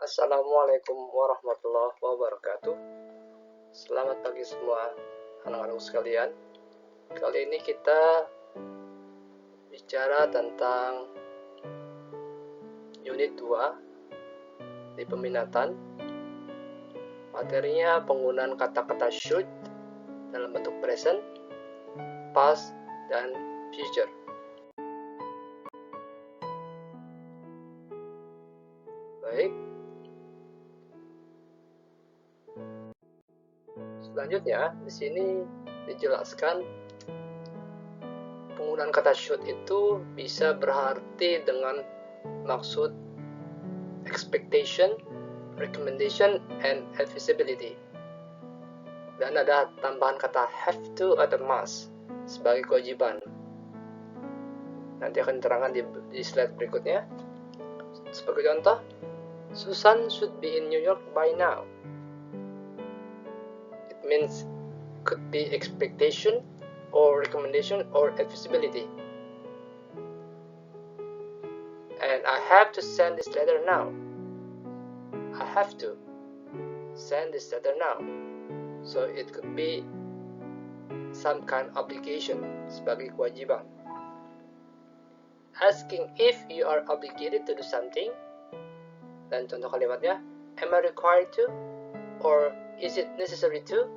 Assalamualaikum warahmatullahi wabarakatuh. Selamat pagi semua anak-anak sekalian. Kali ini kita bicara tentang unit 2 di peminatan. Materinya penggunaan kata-kata should dalam bentuk present, past, dan future. Baik. Selanjutnya, di sini dijelaskan penggunaan kata should itu bisa berarti dengan maksud expectation, recommendation, and advisability. Dan ada tambahan kata have to atau must sebagai kewajiban. Nanti akan diterangkan di slide berikutnya. Sebagai contoh, Susan should be in New York by now. It means could be expectation or recommendation or advisability. And I have to send this letter now. I have to send this letter now. So it could be some kind of obligation sebagai kewajiban. Asking if you are obligated to do something. Dan contoh kalimatnya, am I required to? Or is it necessary to?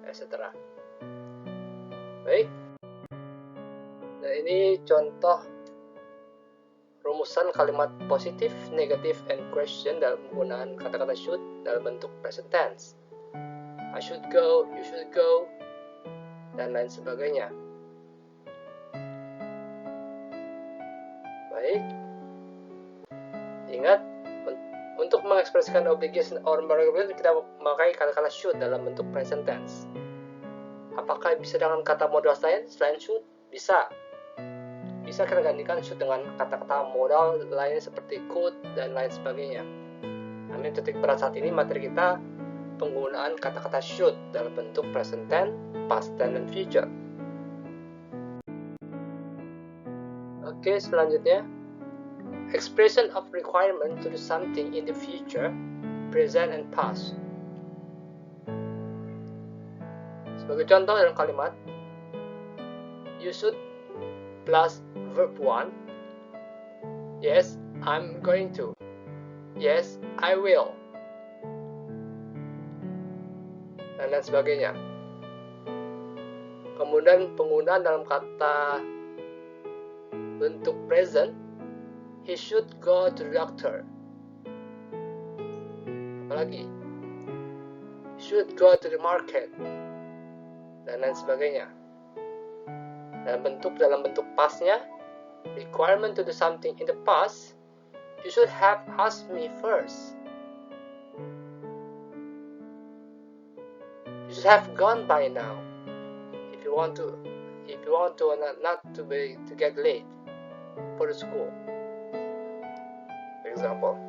Etc. Baik. Dan ini contoh rumusan kalimat positif, negatif, and question dalam penggunaan kata-kata should dalam bentuk present tense. I should go, you should go, dan lain sebagainya. Baik. Ingat, untuk mengekspresikan obligation or recommendation kita memakai kata-kata should dalam bentuk present tense. Apakah bisa dengan kata modal lain selain should? Bisa. Bisa kita gantikan should dengan kata-kata modal lain seperti could dan lain sebagainya. Namun titik berat saat ini materi kita penggunaan kata-kata should dalam bentuk present tense, past tense, dan future. Oke, selanjutnya. Expression of requirement to do something in the future, present, and past. Sebagai contoh dalam kalimat, you should plus verb 1. Yes, I'm going to. Yes, I will. Dan lain sebagainya. Kemudian penggunaan dalam kata bentuk present, he should go to the doctor. Apalagi, he should go to the market. Dan lain sebagainya. Dalam bentuk pastnya, requirement to do something in the past, you should have asked me first. You should have gone by now. If you want to not to get late for the school. For example.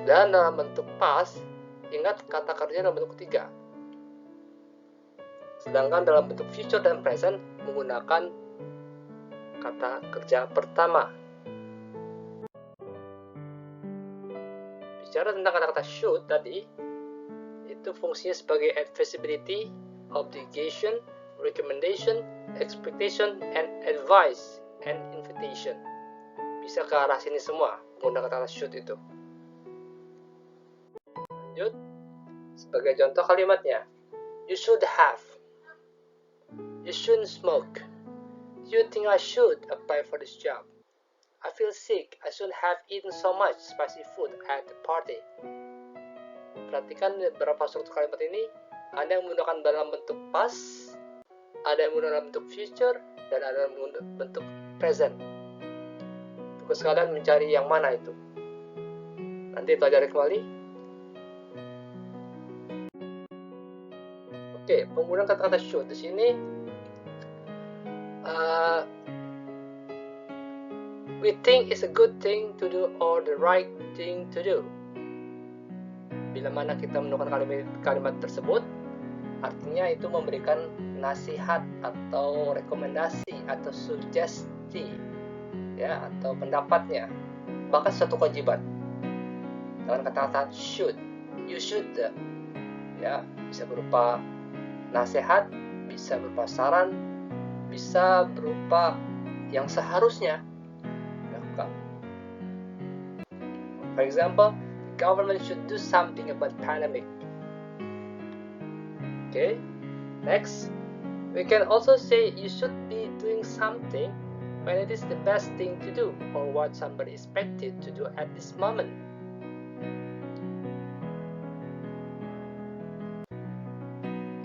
Dan dalam bentuk past, ingat kata kerja dalam bentuk ketiga. Sedangkan dalam bentuk future dan present menggunakan kata kerja pertama. Bicara tentang kata-kata should tadi, itu fungsinya sebagai advisability, obligation, recommendation, expectation, and advice, and invitation. Bisa ke arah sini semua menggunakan kata should itu. Lanjut, sebagai contoh kalimatnya, you should have. You shouldn't smoke. You think I should apply for this job? I feel sick. I shouldn't have eaten so much spicy food at the party. Perhatikan beberapa struktur kalimat ini. Ada yang menggunakan dalam bentuk past, ada yang menggunakan dalam bentuk future, dan ada yang menggunakan bentuk present. Tugas kalian mencari yang mana itu. Nanti pelajari kembali. Oke, penggunaan kata-kata should di sini. We think it's a good thing to do or the right thing to do. Bila mana kita menggunakan kalimat tersebut, artinya itu memberikan nasihat atau rekomendasi atau sugesti, ya, atau pendapatnya. bahkan satu kewajiban. Dengan kata-kata should, you should, ya, bisa berupa nasihat, bisa berupa saran, bisa berupa yang seharusnya dilakukan. For example, government should do something about pandemic. Okay, next, we can also say you should be doing something when it is the best thing to do or what somebody expected to do at this moment.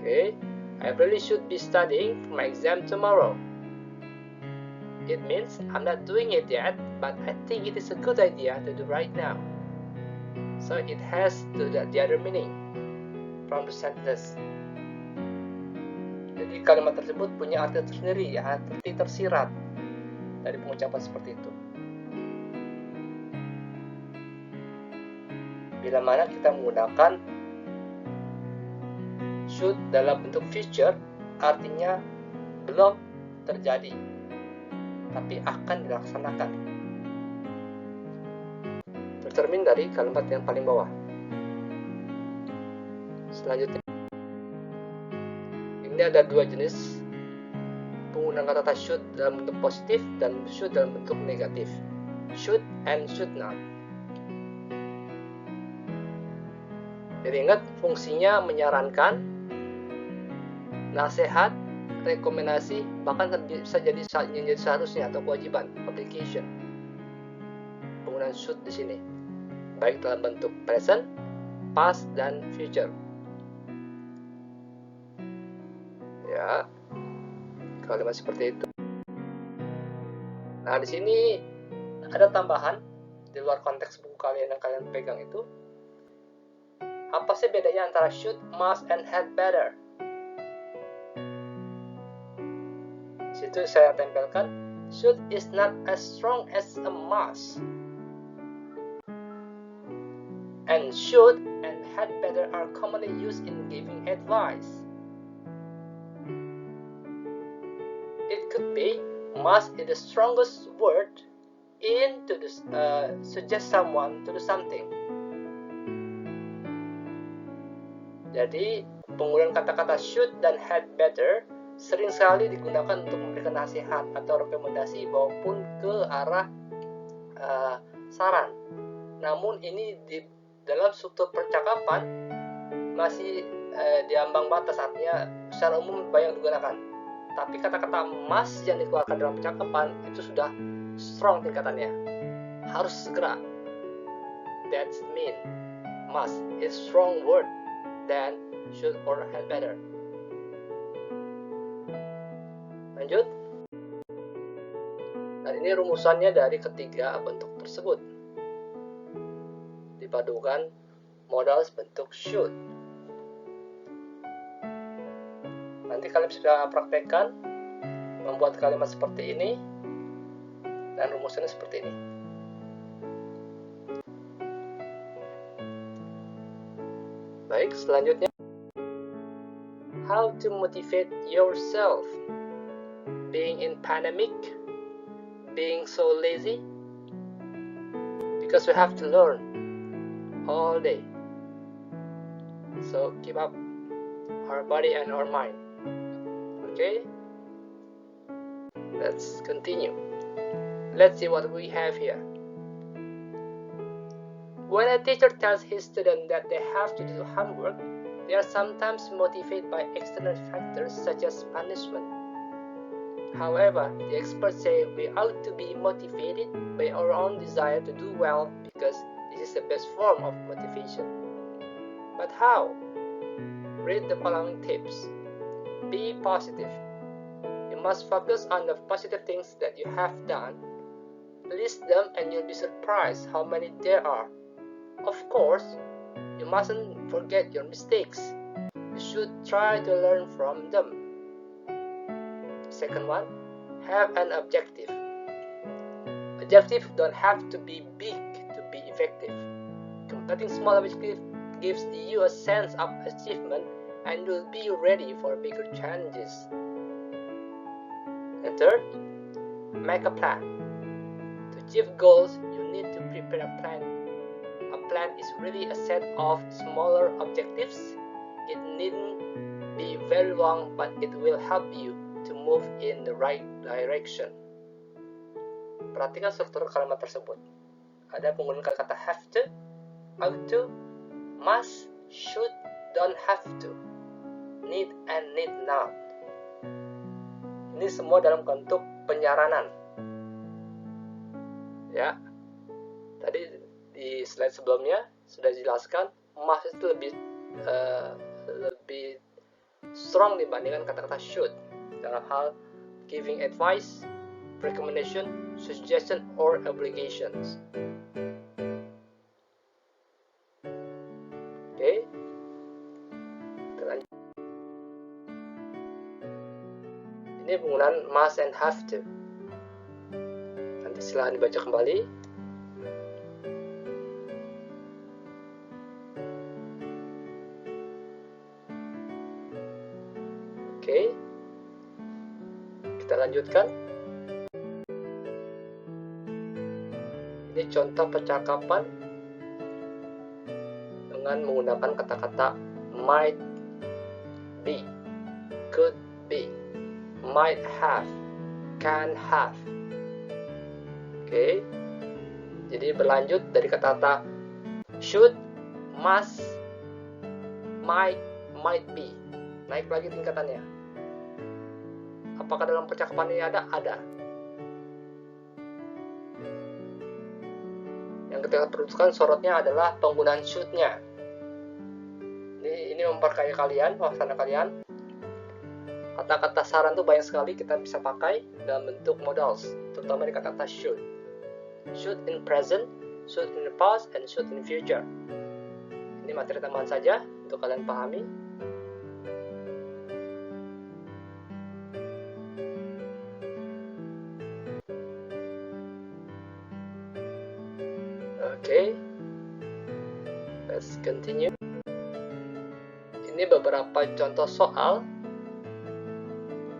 Okay, I really should be studying for my exam tomorrow. It means I'm not doing it yet, but I think it is a good idea to do right now. So it has the other meaning from the sentence. Jadi kalimat tersebut punya arti tersendiri, ya, arti tersirat dari pengucapan seperti itu. Bila mana kita menggunakan should dalam bentuk future, artinya belum terjadi, tapi akan dilaksanakan. Tercermin dari kalimat yang paling bawah. Selanjutnya, ini ada dua jenis penggunaan kata should dalam bentuk positif dan should dalam bentuk negatif. Should and should not. Jadi ingat, fungsinya menyarankan, nasihat, rekomendasi, bahkan bisa jadi seharusnya atau kewajiban, obligation. Penggunaan should di sini, baik dalam bentuk present, past, dan future. Ya, kalimat seperti itu. Nah, di sini ada tambahan di luar konteks buku kalian yang kalian pegang itu. Apa sih bedanya antara should, must, and had better? Di situ saya tempelkan, should is not as strong as a must. And should and had better are commonly used in giving advice. It could be must is the strongest word in to suggest someone to do something. Jadi penggunaan kata-kata should dan had better sering sekali digunakan untuk memberikan nasihat atau rekomendasi maupun ke arah saran. Namun ini di dalam struktur percakapan masih di ambang batas, artinya secara umum banyak digunakan. Tapi kata-kata must yang dikeluarkan dalam percakapan itu sudah strong tingkatannya, harus segera. That's mean must is strong word than should or had better. Lanjut. Dan ini rumusannya dari ketiga bentuk tersebut, dipadukan modal bentuk should. Nanti kalian sudah praktekkan membuat kalimat seperti ini dan rumusannya seperti ini. Baik, selanjutnya, how to motivate yourself being in pandemic, being so lazy, because we have to learn all day. So keep up our body and our mind. Okay, let's continue. Let's see what we have here. When a teacher tells his students that they have to do homework, they are sometimes motivated by external factors such as punishment. However, the experts say we ought to be motivated by our own desire to do well because this is the best form of motivation. But how? Read the following tips. Be positive. You must focus on the positive things that you have done. List them and you'll be surprised how many there are. Of course, you mustn't forget your mistakes. You should try to learn from them. Second one, have an objective. Objectives don't have to be big to be effective. Completing small objectives gives you a sense of achievement and you'll be ready for bigger challenges. And third, make a plan. To achieve goals, you need to prepare prepare a plan. A plan is really a set of smaller objectives. It needn't be very long, but it will help you to move in the right direction. Perhatikan struktur kalimat tersebut. Ada penggunaan kata have to, ought to, must, should, don't have to, need, and need not. Ini semua dalam bentuk penyaranan. Ya, tadi di slide sebelumnya sudah dijelaskan must itu lebih strong dibandingkan kata-kata should dalam hal giving advice, recommendation, suggestion, or obligations. Oke, kita lanjut. Ini penggunaan must and have to. Nanti silahkan dibaca kembali. Oke, kita lanjutkan. Ini contoh percakapan dengan menggunakan kata-kata might be, could be, might have, can have. Oke, jadi berlanjut dari kata-kata should, must, might be. Naik lagi tingkatannya. Apakah dalam percakapan ini ada? Ada. Yang kita perlukan sorotnya adalah penggunaan should-nya. Ini memperkaya kalian, wawasan kalian. Kata-kata saran tuh banyak sekali kita bisa pakai dalam bentuk modals, terutama di kata-kata should. Should in present, should in the past, and should in the future. Ini materi tambahan saja untuk kalian pahami. Oke, let's continue. Ini beberapa contoh soal.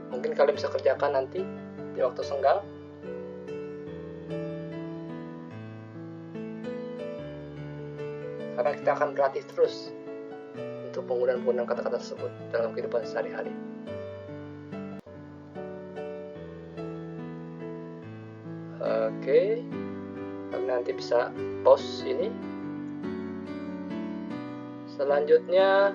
Mungkin kalian bisa kerjakan nanti di waktu senggang. Karena kita akan berlatih terus untuk penggunaan kata-kata tersebut dalam kehidupan sehari-hari. Oke, kalian nanti bisa pause ini. Selanjutnya,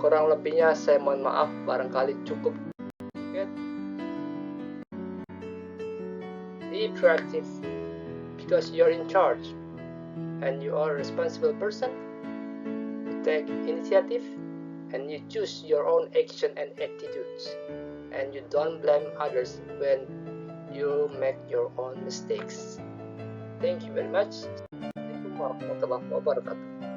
kurang lebihnya saya mohon maaf, barangkali cukup. Be proactive because you're in charge and you are a responsible person. You take initiative and you choose your own action and attitudes, and you don't blame others when you make your own mistakes. Thank you very much. Assalamualaikum warahmatullahi wabarakatuh.